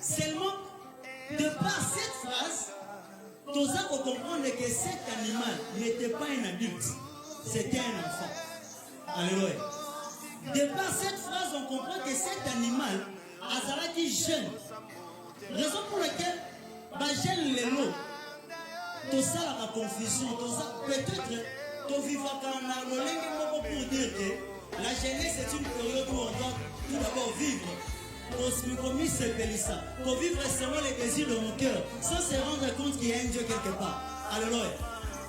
Seulement, de par cette phrase, nous avons comprendre que cet animal n'était pas un adulte, c'était un enfant. Alléluia. De par cette phrase, on comprend que cet animal a été jeune. Raison pour laquelle, jeune les mots, tout ça la confusion, tout ça peut-être, tout vivre pour dire que la jeunesse est une période où on doit tout d'abord vivre. Pour vivre selon les désirs de mon cœur, sans se rendre compte qu'il y a un Dieu quelque part. Alléluia.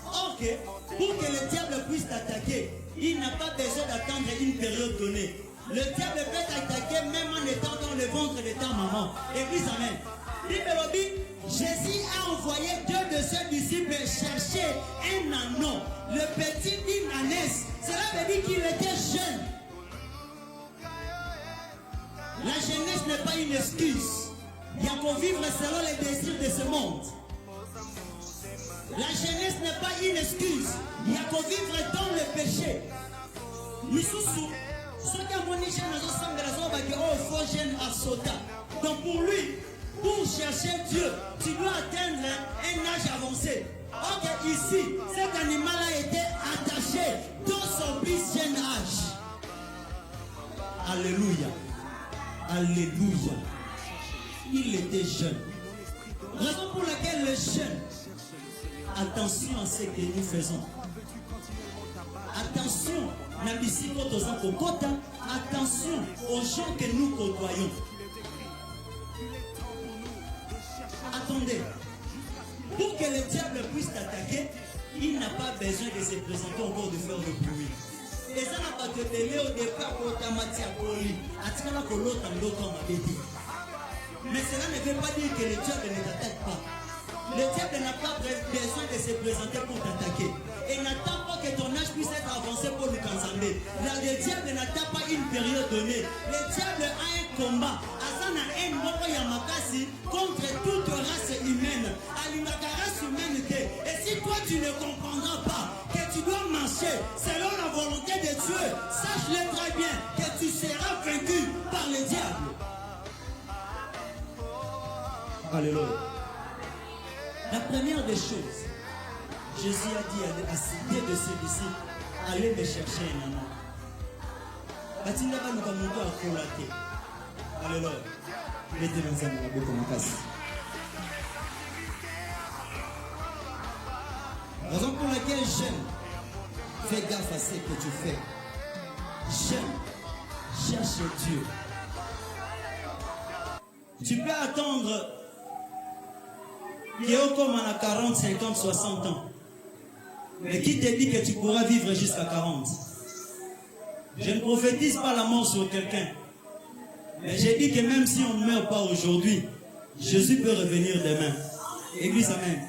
Or, pour que le diable puisse t'attaquer, il n'a pas besoin d'attendre une période donnée. Le diable peut t'attaquer même en étant dans le ventre de ta maman. Église, amen. Jésus a envoyé deux de ses disciples chercher un anneau, le petit d'une ânesse. Cela veut dire qu'il était jeune. La jeunesse n'est pas une excuse. Il y a qu'à vivre selon les désirs de ce monde. La jeunesse n'est pas une excuse. Il y a qu'à vivre dans le péché. Nous sommes ceux qui ont dit que jeune à Sota. Donc pour lui, pour chercher Dieu, tu dois atteindre un âge avancé. Ok, ici, cet animal a été attaché dans son plus jeune âge. Alléluia. Alléluia. Il était jeune. Raison pour laquelle les jeunes, attention à ce que nous faisons. Attention, attention aux gens que nous côtoyons. Attendez, pour que le diable puisse t'attaquer, il n'a pas besoin de se présenter encore de faire le bruit. Et ça n'a pas de délai au départ pour t'amater à Poli. Mais cela ne veut pas dire que le diable ne t'attaque pas. Le diable n'a pas besoin de se présenter pour t'attaquer. Et n'attend pas que ton âge puisse être avancé pour nous cancer. Le diable n'attend pas une période donnée. Le diable a un combat. Asana un moko yamakasi contre toute race humaine. Alimaka race humanité. Et si toi tu ne comprendras pas que tu dois marcher selon la volonté de Dieu, sache-le très bien que tu seras vaincu par le diable. Alléluia. La première des choses, Jésus a dit à citer de ses disciples, allez me chercher un anneau. Batinda ba nuka muto akola te. Alléluia. Mettez dans un mot comme casse. Raison pour laquelle jeune, fais gaffe à ce que tu fais. Jeune, cherche Dieu. Tu peux attendre comme à 40, 50, 60 ans. Mais qui te dit que tu pourras vivre jusqu'à 40? Je ne prophétise pas la mort sur quelqu'un. Mais j'ai dit que même si on ne meurt pas aujourd'hui, Jésus peut revenir demain. Église, amen.